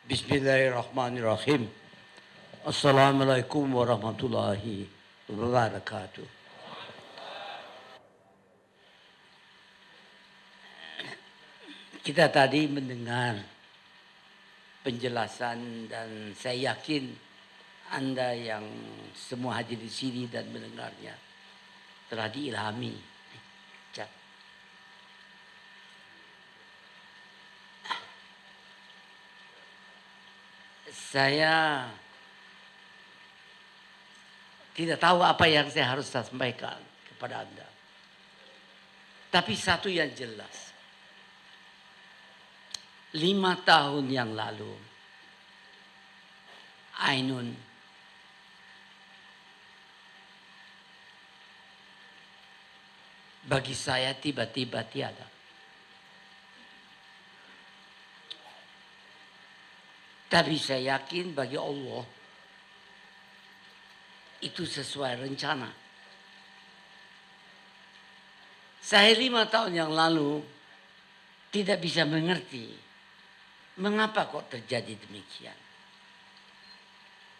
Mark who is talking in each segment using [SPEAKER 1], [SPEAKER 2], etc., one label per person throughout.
[SPEAKER 1] Bismillahirrahmanirrahim. Assalamualaikum warahmatullahi wabarakatuh. Kita tadi mendengar penjelasan dan saya yakin Anda yang semua hadir di sini dan mendengarnya telah diilhami. Saya tidak tahu apa yang saya harus sampaikan kepada Anda. Tapi satu yang jelas. 5 tahun yang lalu, Ainun bagi saya tiba-tiba tiada. Tapi saya yakin bagi Allah itu sesuai rencana. Saya 5 tahun yang lalu tidak bisa mengerti mengapa kok terjadi demikian.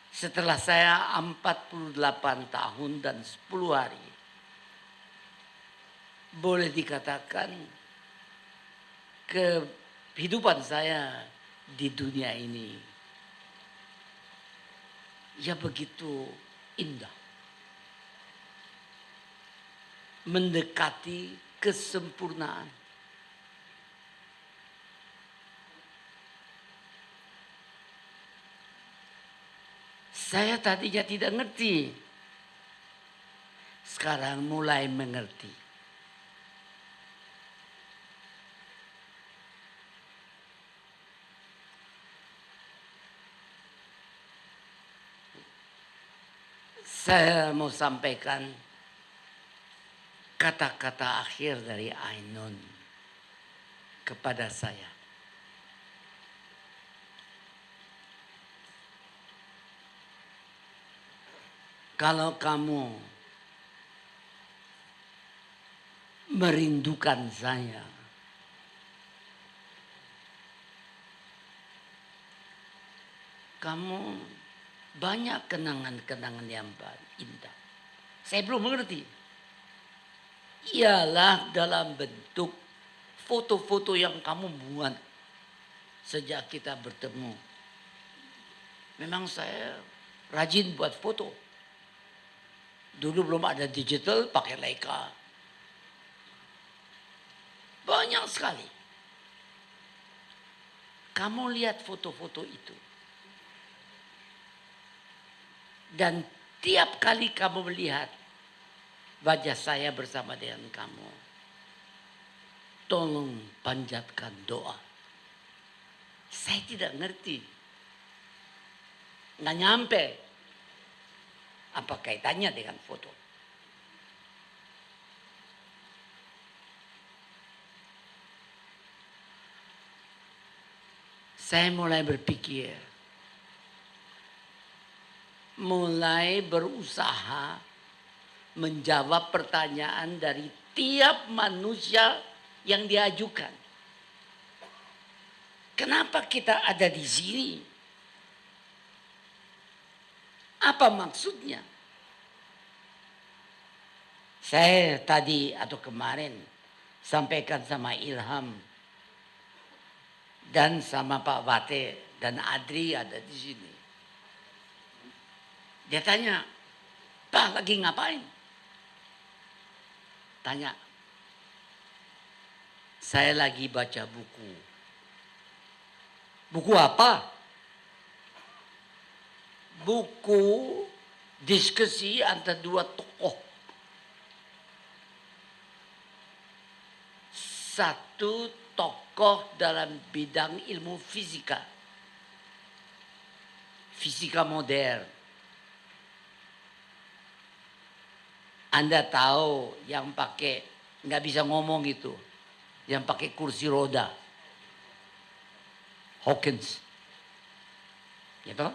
[SPEAKER 1] Setelah saya 48 tahun dan 10 hari, boleh dikatakan kehidupan saya di dunia ini ya begitu indah, mendekati kesempurnaan. Saya tadinya tidak ngerti, sekarang mulai mengerti. Saya mau sampaikan kata-kata akhir dari Ainun kepada saya. Kalau kamu merindukan saya, kamu banyak kenangan-kenangan yang indah. Saya belum mengerti. Ialah dalam bentuk foto-foto yang kamu buat sejak kita bertemu. Memang saya rajin buat foto. Dulu belum ada digital, pakai Leica. Banyak sekali. Kamu lihat foto-foto itu. Dan tiap kali kamu melihat wajah saya bersama dengan kamu, tolong panjatkan doa. Saya tidak ngerti. Nggak nyampe. Apa kaitannya dengan foto? Saya mulai berpikir, mulai berusaha menjawab pertanyaan dari tiap manusia yang diajukan. Kenapa kita ada di sini? Apa maksudnya? Saya tadi atau kemarin sampaikan sama Ilham dan sama Pak Wate dan Adri ada di sini. Dia tanya, Pak lagi ngapain? Tanya, saya lagi baca buku. Buku apa? Buku diskusi antara dua tokoh. Satu tokoh dalam bidang ilmu fisika. Fisika modern. Anda tahu yang pakai nggak bisa ngomong itu, yang pakai kursi roda, Hawkins, gitu.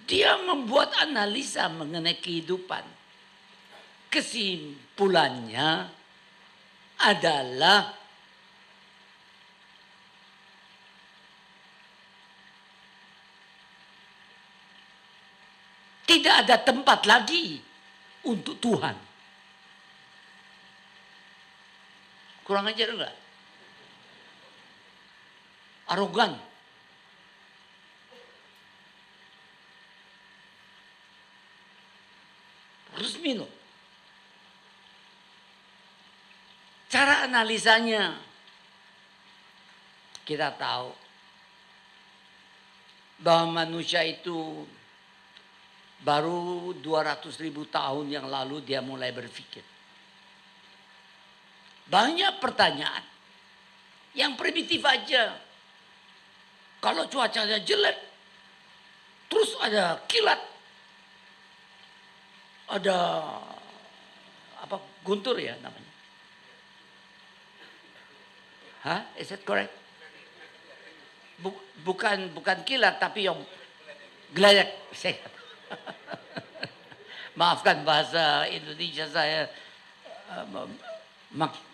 [SPEAKER 1] Dia membuat analisa mengenai kehidupan. Kesimpulannya adalah tidak ada tempat lagi untuk Tuhan. Kurang ajar enggak? Arogan. Resmi loh. Cara analisanya kita tahu bahwa manusia itu baru 200.000 tahun yang lalu dia mulai berpikir. Banyak pertanyaan yang primitif aja. Kalau cuacanya jelek, terus ada kilat, ada apa guntur ya namanya. Hah? Is that correct? Bukan kilat tapi yang gelayak. Maafkan bahasa Indonesia saya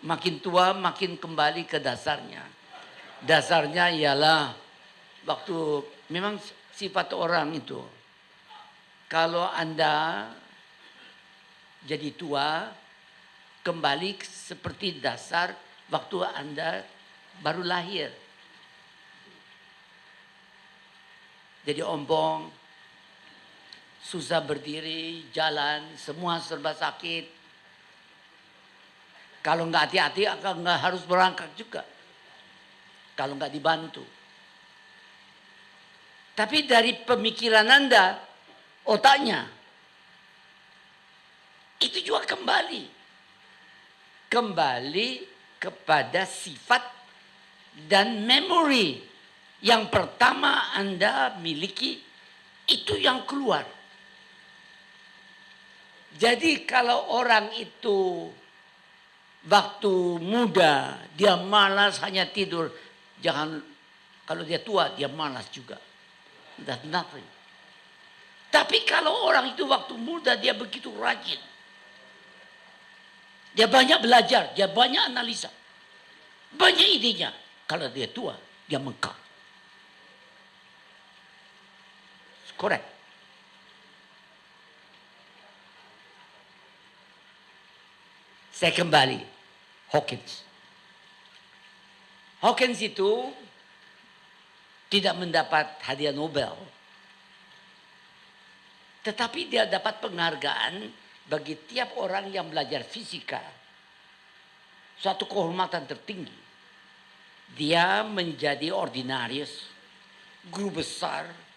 [SPEAKER 1] makin tua makin kembali ke dasarnya. Dasarnya ialah waktu memang sifat orang itu. Kalau Anda jadi tua kembali seperti dasar waktu Anda baru lahir. Jadi ompong, susah berdiri, jalan, semua serba sakit. Kalau nggak hati-hati akan nggak harus berangkat juga. Kalau nggak dibantu. Tapi dari pemikiran Anda, otaknya, itu juga kembali kepada sifat dan memori yang pertama Anda miliki, itu yang keluar. Jadi kalau orang itu waktu muda dia malas hanya tidur, jangan kalau dia tua dia malas juga. That's nothing. Tapi kalau orang itu waktu muda dia begitu rajin. Dia banyak belajar, dia banyak analisa. Banyak idenya. Kalau dia tua, dia mengkal. Correct. Saya kembali. Hawkins. Hawkins itu tidak mendapat hadiah Nobel. Tetapi dia dapat penghargaan bagi tiap orang yang belajar fisika. Suatu kehormatan tertinggi. Dia menjadi ordinarius, guru besar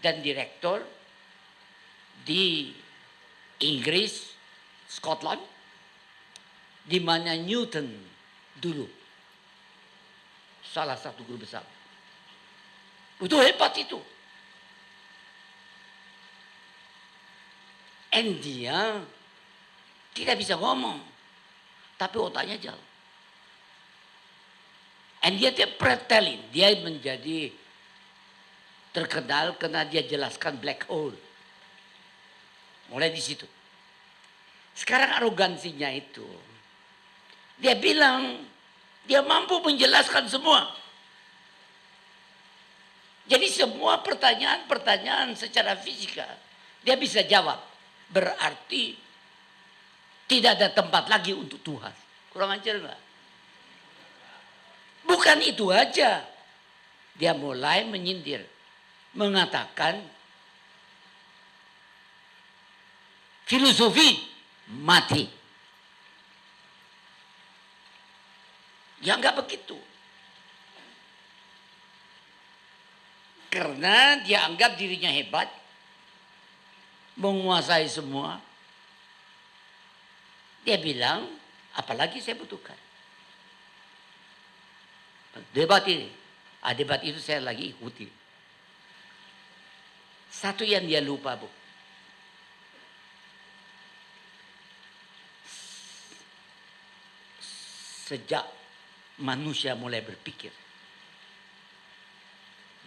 [SPEAKER 1] dan direktur di Inggris, Scotland, di mana Newton dulu salah satu guru besar. Itu hebat itu. And dia tidak bisa ngomong, tapi otaknya jalan. And dia pretelin, dia menjadi terkenal karena dia jelaskan black hole. Mulai di situ. Sekarang arogansinya itu, dia bilang dia mampu menjelaskan semua. Jadi semua pertanyaan-pertanyaan secara fisika dia bisa jawab. Berarti tidak ada tempat lagi untuk Tuhan. Kurang ajar enggak? Bukan itu aja. Dia mulai menyindir. Mengatakan filosofi mati. Ya enggak begitu. Karena dia anggap dirinya hebat, menguasai semua. Dia bilang, apalagi saya butuhkan. Debat ini, debat itu saya lagi ikuti. Satu yang dia lupa, Bu. Sejak manusia mulai berpikir,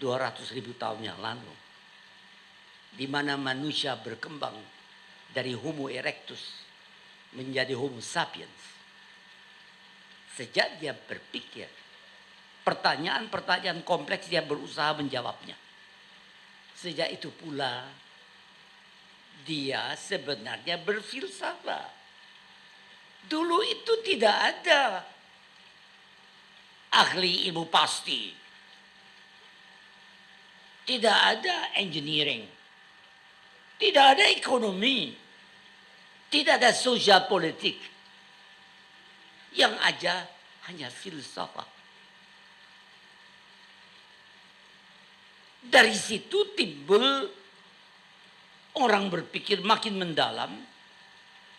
[SPEAKER 1] 200.000 tahun yang lalu, di mana manusia berkembang dari Homo erectus menjadi Homo sapiens. Sejak dia berpikir, pertanyaan-pertanyaan kompleks dia berusaha menjawabnya. Sejak itu pula dia sebenarnya berfilsafat. Dulu itu tidak ada ahli ilmu pasti. Tidak ada engineering. Tidak ada ekonomi. Tidak ada sosial politik. Yang ada hanya filsafat. Dari situ timbul orang berpikir makin mendalam,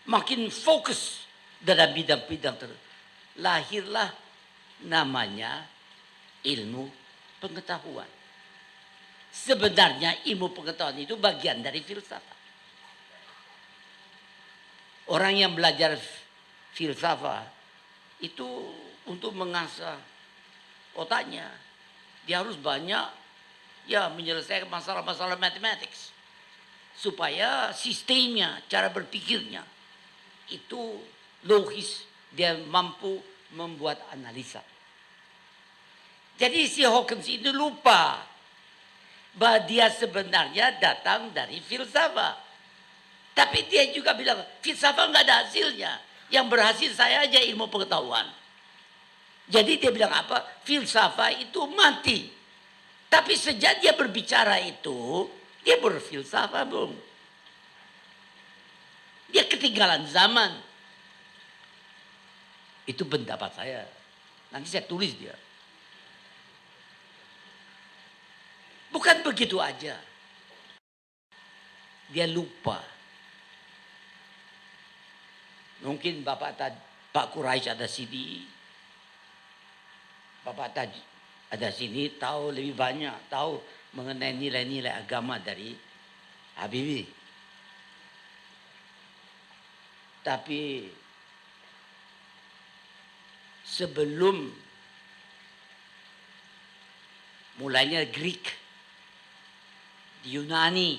[SPEAKER 1] makin fokus dalam bidang-bidang tertentu. Lahirlah namanya ilmu pengetahuan. Sebenarnya ilmu pengetahuan itu bagian dari filsafat. Orang yang belajar filsafat itu untuk mengasah otaknya, dia harus banyak menyelesaikan masalah-masalah matematik supaya sistemnya, cara berpikirnya itu logis, dia mampu membuat analisa. Jadi si Hawkins itu lupa bahwa dia sebenarnya datang dari filsafat. Tapi dia juga bilang filsafat nggak ada hasilnya. Yang berhasil saya aja ilmu pengetahuan. Jadi dia bilang apa? Filsafat itu mati. Tapi sejak dia berbicara itu, dia berfilsafat, Bung. Dia ketinggalan zaman. Itu pendapat saya. Nanti saya tulis dia. Bukan begitu aja. Dia lupa. Mungkin Pak Quraisy ada sini. Bapak tadi ada sini tahu lebih banyak, tahu mengenai nilai-nilai agama dari Habibie. Tapi sebelum mulainya Greek, di Yunani,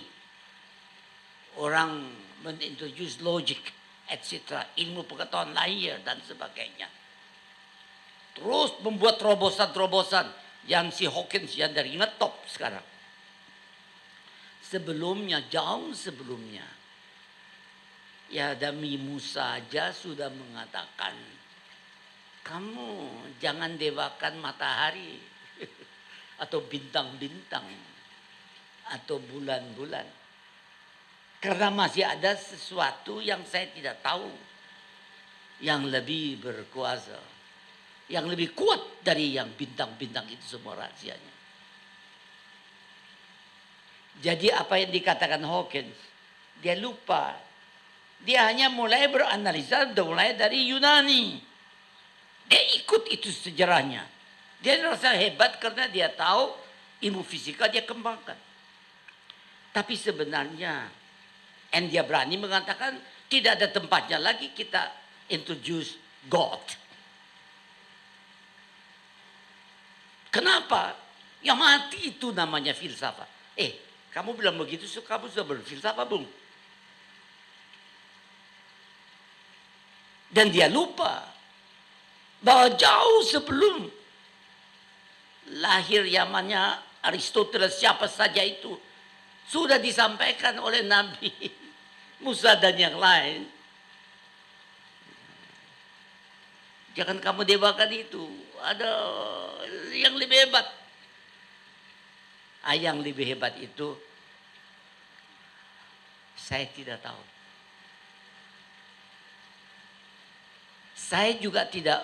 [SPEAKER 1] orang mengintroduce logic, etc., ilmu pengetahuan lahir dan sebagainya. Terus membuat terobosan-terobosan yang si Hawkins yang dari ngetop sekarang. Sebelumnya, jauh sebelumnya, ya Nabi Musa saja sudah mengatakan, kamu jangan dewakan matahari atau bintang-bintang atau bulan-bulan. Karena masih ada sesuatu yang saya tidak tahu yang lebih berkuasa. Yang lebih kuat dari yang bintang-bintang itu semua rahasianya. Jadi apa yang dikatakan Hawkins, dia lupa. Dia hanya mulai beranalisa mulai dari Yunani. Dia ikut itu sejarahnya. Dia merasa hebat karena dia tahu ilmu fisika dia kembangkan. Tapi sebenarnya, and dia berani mengatakan tidak ada tempatnya lagi kita introduce God. Kenapa? Yang mati itu namanya filsafat. Kamu bilang begitu, kamu sudah berfilsafat, Bung. Dan dia lupa bahwa jauh sebelum lahir zamannya Aristoteles siapa saja itu sudah disampaikan oleh Nabi Musa dan yang lain. Jangan kamu dewakan itu. Ada yang lebih hebat. Yang lebih hebat itu saya tidak tahu. Saya juga tidak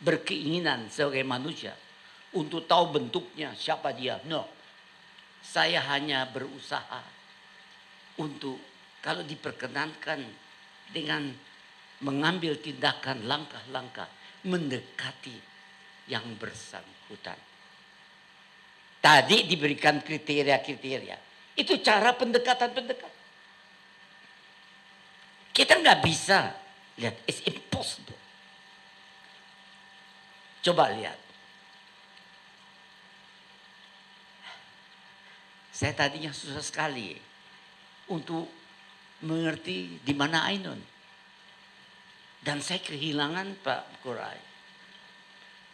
[SPEAKER 1] berkeinginan sebagai manusia untuk tahu bentuknya siapa dia. No. Saya hanya berusaha untuk kalau diperkenankan dengan mengambil tindakan langkah-langkah mendekati yang bersangkutan. Tadi diberikan kriteria-kriteria. Itu cara pendekatan-pendekatan. Kita nggak bisa lihat, it's impossible. Coba lihat. Saya tadinya susah sekali untuk mengerti di mana Ainun. Dan saya kehilangan Pak Quraisy.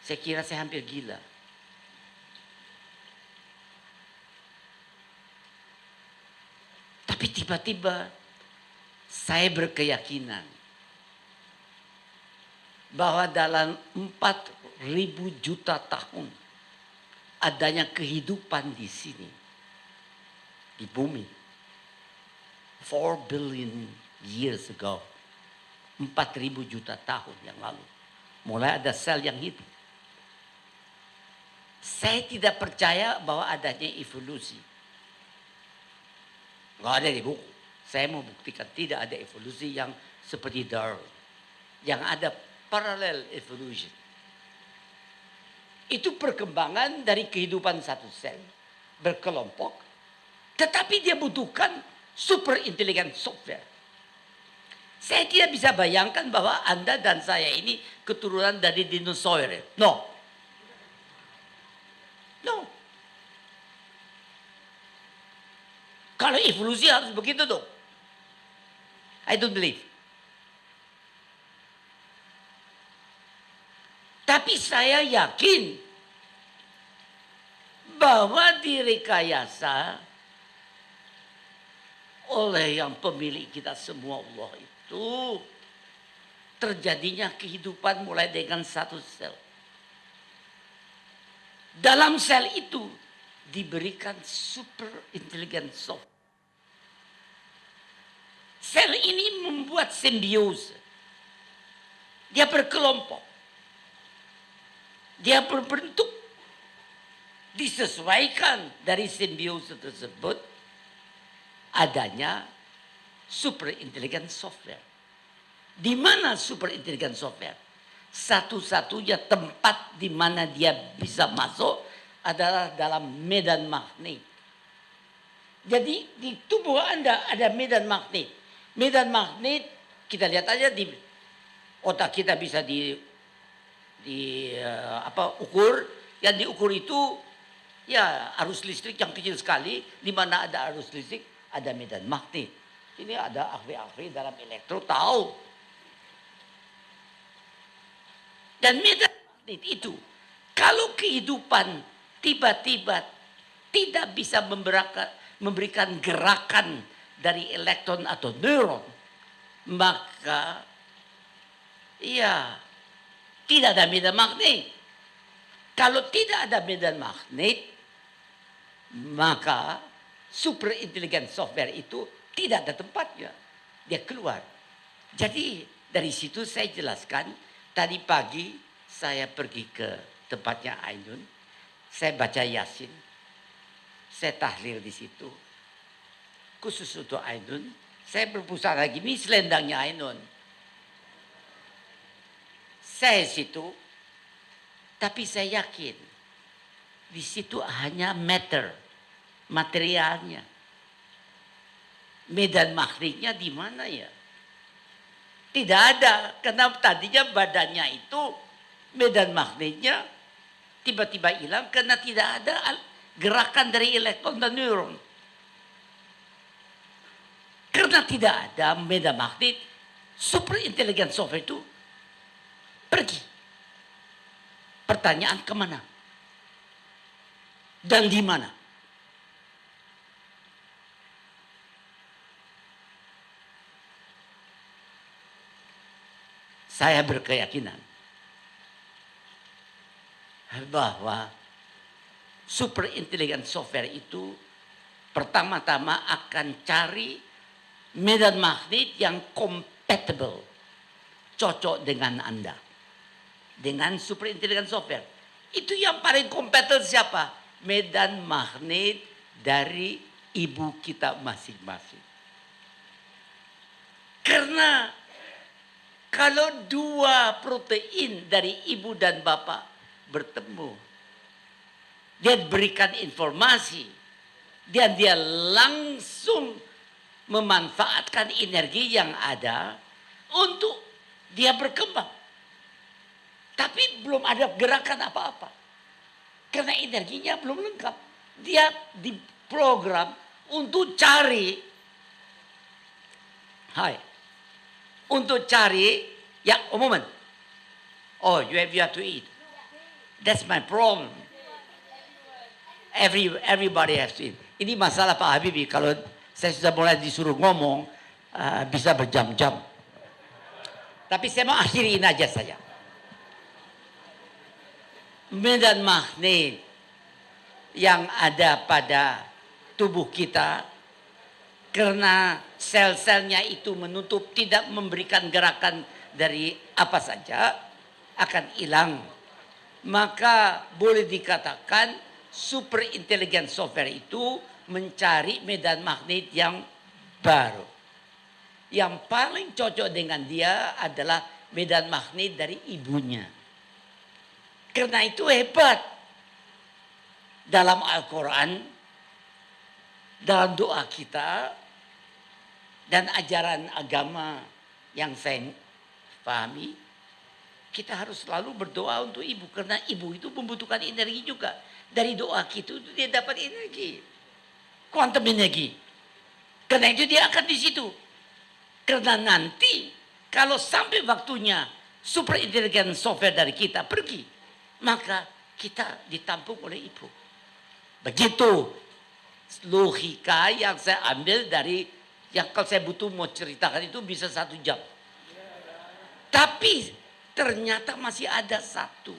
[SPEAKER 1] Saya kira saya hampir gila. Tapi tiba-tiba Saya berkeyakinan bahwa dalam 4.000 juta tahun adanya kehidupan di sini, di bumi, 4 billion years ago, 4.000 juta tahun yang lalu, mulai ada sel yang hidup. Saya tidak percaya bahwa adanya evolusi. Nggak ada di buku. Saya mau buktikan tidak ada evolusi yang seperti Darwin. Yang ada parallel evolution. Itu perkembangan dari kehidupan satu sel berkelompok. Tetapi dia butuhkan super intelligent software. Saya tidak bisa bayangkan bahwa Anda dan saya ini keturunan dari dinosaur. No. No. Kalau evolusi harus begitu dong. I don't believe. Tapi saya yakin bahwa direkayasa oleh yang pemilik kita semua, Allah itu, terjadinya kehidupan mulai dengan satu sel. Dalam sel itu diberikan super intelligent software. Sel ini membuat simbiose. Dia berkelompok. Dia berbentuk. Disesuaikan dari simbiose tersebut adanya super intelligent software. Di mana super intelligent software? Satu-satunya tempat di mana dia bisa masuk adalah dalam medan magnet. Jadi di tubuh Anda ada medan magnet. Medan magnet kita lihat aja di otak kita bisa ukur. Yang diukur itu ya arus listrik yang kecil sekali. Di mana ada arus listrik ada medan magnet. Ini ada ahli-ahli dalam elektro tahu. Dan medan magnet itu kalau kehidupan tiba-tiba tidak bisa memberikan gerakan dari elektron atau neuron, maka ya tidak ada medan magnet. Kalau tidak ada medan magnet, maka super intelligent software itu tidak ada tempatnya. Dia keluar. Jadi dari situ saya jelaskan, tadi pagi saya pergi ke tempatnya Ainun, saya baca Yasin, saya tahlil di situ. Khusus untuk Ainun, saya berpusat lagi, ini selendangnya Ainun. Saya situ, tapi saya yakin di situ hanya matter, materialnya. Medan magnetnya di mana ya? Tidak ada, karena tadinya badannya itu medan magnetnya tiba-tiba hilang karena tidak ada gerakan dari elektron dan neuron. Karena tidak ada medan magnet, super intelligent software itu pergi. Pertanyaan kemana? Dan di mana? Saya berkeyakinan bahwa super intelligent software itu pertama-tama akan cari medan magnet yang compatible, cocok dengan Anda. Dengan super intelligent software. Itu yang paling kompeten siapa? Medan magnet dari ibu kita masing-masing. Karena kalau dua protein dari ibu dan bapak bertemu, dia berikan informasi, dan dia langsung memanfaatkan energi yang ada untuk dia berkembang. Tapi belum ada gerakan apa-apa. Karena energinya belum lengkap. Dia diprogram untuk cari. Untuk cari yang moment. Oh, you have to eat. That's my problem. Everybody has to eat. Ini masalah Pak Habibie. Kalau saya sudah mulai disuruh ngomong, bisa berjam-jam. Tapi saya mau akhirin aja saja. Medan magnet yang ada pada tubuh kita, karena sel-selnya itu menutup, tidak memberikan gerakan dari apa saja, akan hilang. Maka boleh dikatakan super intelligent software itu mencari medan magnet yang baru. Yang paling cocok dengan dia adalah medan magnet dari ibunya. Karena itu hebat. Dalam Al-Quran, dalam doa kita, dan ajaran agama yang saya pahami, kita harus selalu berdoa untuk ibu. Karena ibu itu membutuhkan energi juga. Dari doa kita itu dia dapat energi. Quantum energi. Karena itu dia akan di situ. Karena nanti kalau sampai waktunya super intelligent software dari kita pergi, maka kita ditampung oleh ibu. Begitu logika yang saya ambil dari, yang kalau saya butuh mau ceritakan itu bisa 1 jam. Tapi ternyata masih ada satu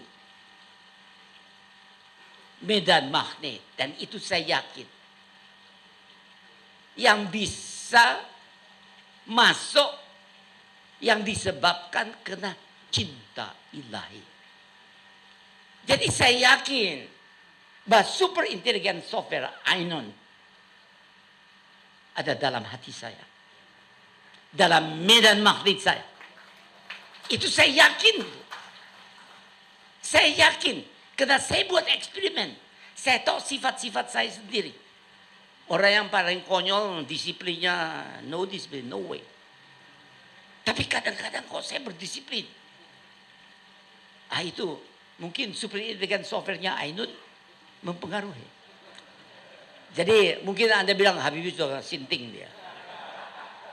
[SPEAKER 1] medan magnet, dan itu saya yakin yang bisa masuk, yang disebabkan karena cinta ilahi. Jadi saya yakin bahwa super intelligent software Ainon ada dalam hati saya, dalam medan magnet saya. Itu saya yakin. Saya yakin. Karena saya buat eksperimen. Saya tahu sifat-sifat saya sendiri. Orang yang paling konyol disiplinnya no disiplin, no way. Tapi kadang-kadang kok saya berdisiplin. Itu mungkin super intelligent softwarenya Ainun mempengaruhi. Jadi mungkin Anda bilang Habibie sudah sinting dia.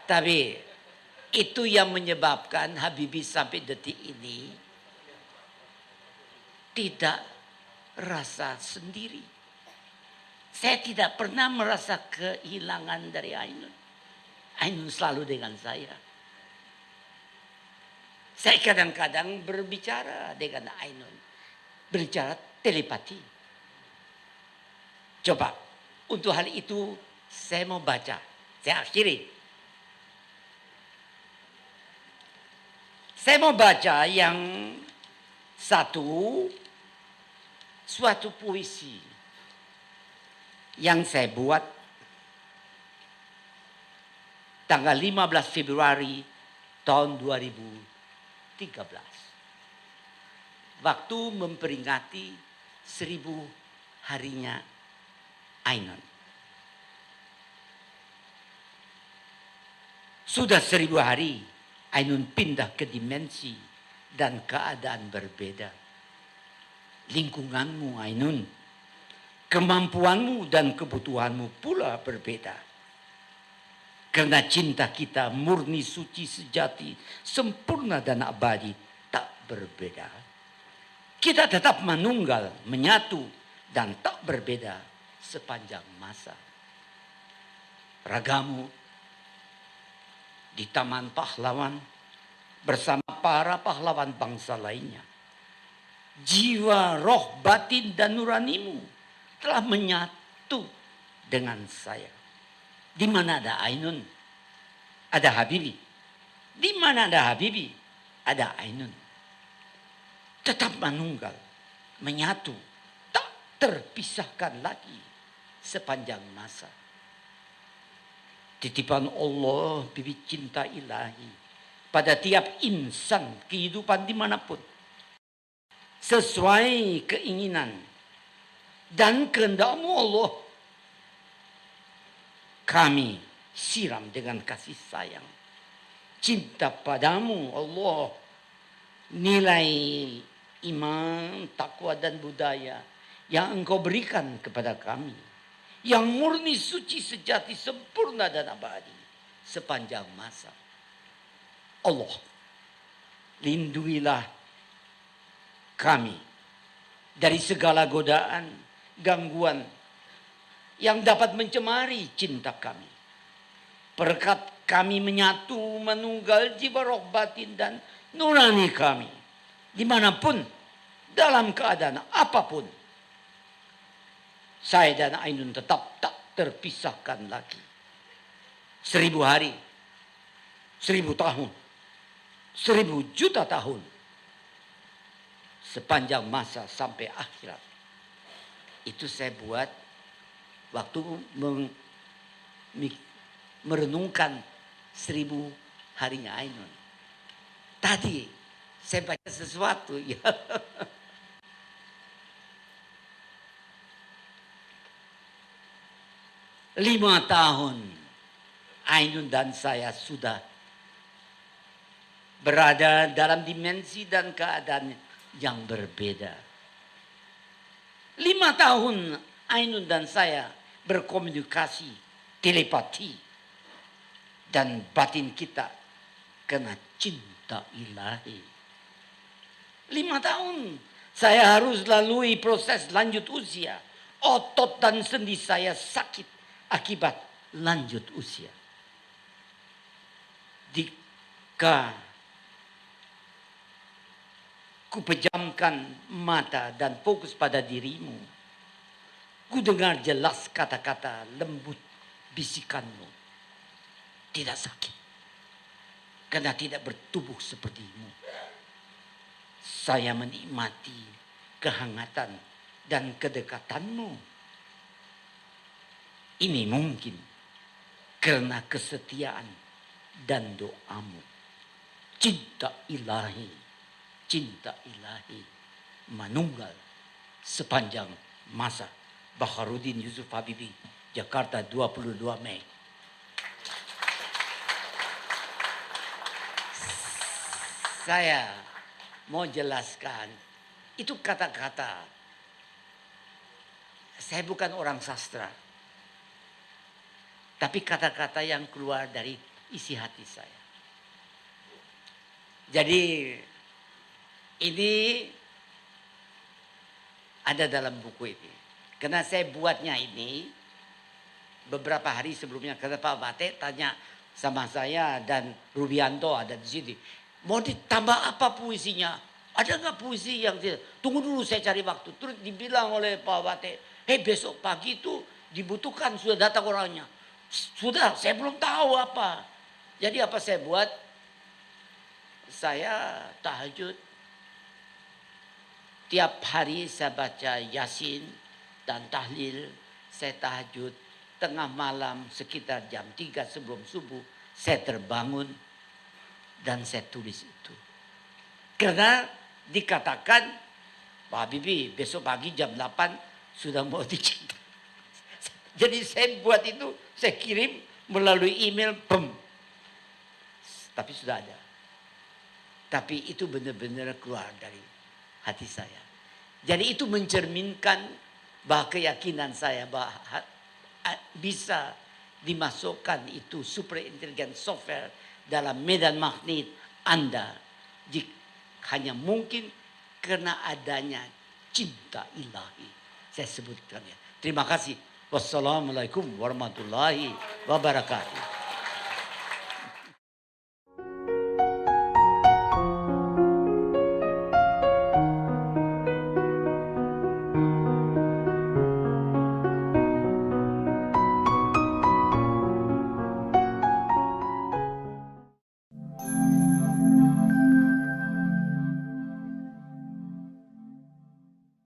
[SPEAKER 1] Tapi itu yang menyebabkan Habibie sampai detik ini tidak rasa sendiri. Saya tidak pernah merasa kehilangan dari Ainun. Ainun selalu dengan saya. Saya kadang-kadang berbicara dengan Ainun. Berbicara telepati. Coba, untuk hal itu saya mau baca. Saya akhiri. Saya mau baca yang suatu puisi yang saya buat tanggal 15 Februari tahun 2013. Waktu memperingati 1000 harinya Ainun. Sudah 1000 hari Ainun pindah ke dimensi dan keadaan berbeda. Lingkunganmu Ainun, kemampuanmu dan kebutuhanmu pula berbeda. Karena cinta kita murni, suci, sejati, sempurna dan abadi, tak berbeda. Kita tetap menunggal, menyatu, dan tak berbeda sepanjang masa. Ragamu di Taman Pahlawan bersama para pahlawan bangsa lainnya. Jiwa, roh, batin, dan nuranimu telah menyatu dengan saya. Di mana ada Ainun, ada Habibie. Di mana ada Habibie, ada Ainun. Tetap menunggal, menyatu, tak terpisahkan lagi sepanjang masa. Titipan Allah, bibit cinta ilahi pada tiap insan kehidupan dimanapun. Sesuai keinginan dan kehendak-Mu Allah, kami siram dengan kasih sayang. Cinta padamu Allah, nilai iman, takwa dan budaya yang Engkau berikan kepada kami. Yang murni, suci, sejati, sempurna dan abadi sepanjang masa. Allah, lindungilah kami dari segala godaan, gangguan yang dapat mencemari cinta kami. kami menyatu menunggal jiwa roh batin dan nurani kami. Dimanapun, dalam keadaan apapun. Saya dan Ainun tetap tak terpisahkan lagi. 1000 hari, 1000 tahun, 1000 juta tahun. Sepanjang masa sampai akhirat. Itu saya buat waktu merenungkan 1000 harinya Ainun. Tadi saya baca sesuatu ya. 5 tahun Ainun dan saya sudah berada dalam dimensi dan keadaan yang berbeda. 5 tahun Ainun dan saya berkomunikasi, telepati, dan batin kita kena cinta ilahi. 5 tahun saya harus lalui proses lanjut usia. Otot dan sendi saya sakit akibat lanjut usia. Jika ku pejamkan mata dan fokus pada dirimu, ku dengar jelas kata-kata lembut bisikanmu. Tidak sakit, karena tidak bertubuh sepertimu. Saya menikmati kehangatan dan kedekatanmu. Ini mungkin karena kesetiaan dan doamu. Cinta ilahi menunggal sepanjang masa. Baharudin Yusuf Habibie, Jakarta 22 Mei. Saya mau jelaskan, itu kata-kata. Saya bukan orang sastra. Tapi kata-kata yang keluar dari isi hati saya. Jadi ini ada dalam buku ini. Karena saya buatnya ini beberapa hari sebelumnya. Karena Pak Bate tanya sama saya dan Rubianto ada di sini. Mau ditambah apa puisinya? Ada nggak puisi yang tunggu dulu saya cari waktu. Terus dibilang oleh Pak Bate, besok pagi itu dibutuhkan sudah datang orangnya. Sudah, saya belum tahu apa. Jadi apa saya buat? Saya tahajud. Tiap hari saya baca Yasin dan tahlil. Saya tahajud. Tengah malam sekitar jam 3 sebelum subuh. Saya terbangun. Dan saya tulis itu. Karena dikatakan, Pak Habibie besok pagi jam 8 sudah mau dicetak. Jadi saya buat itu, saya kirim melalui email, tapi sudah ada. Tapi itu benar-benar keluar dari hati saya. Jadi itu mencerminkan bahwa keyakinan saya bahwa bisa dimasukkan itu super intelligent software dalam medan magnet Anda. Hanya mungkin karena adanya cinta ilahi. Saya sebutkan ya. Terima kasih. Wassalamualaikum warahmatullahi wabarakatuh.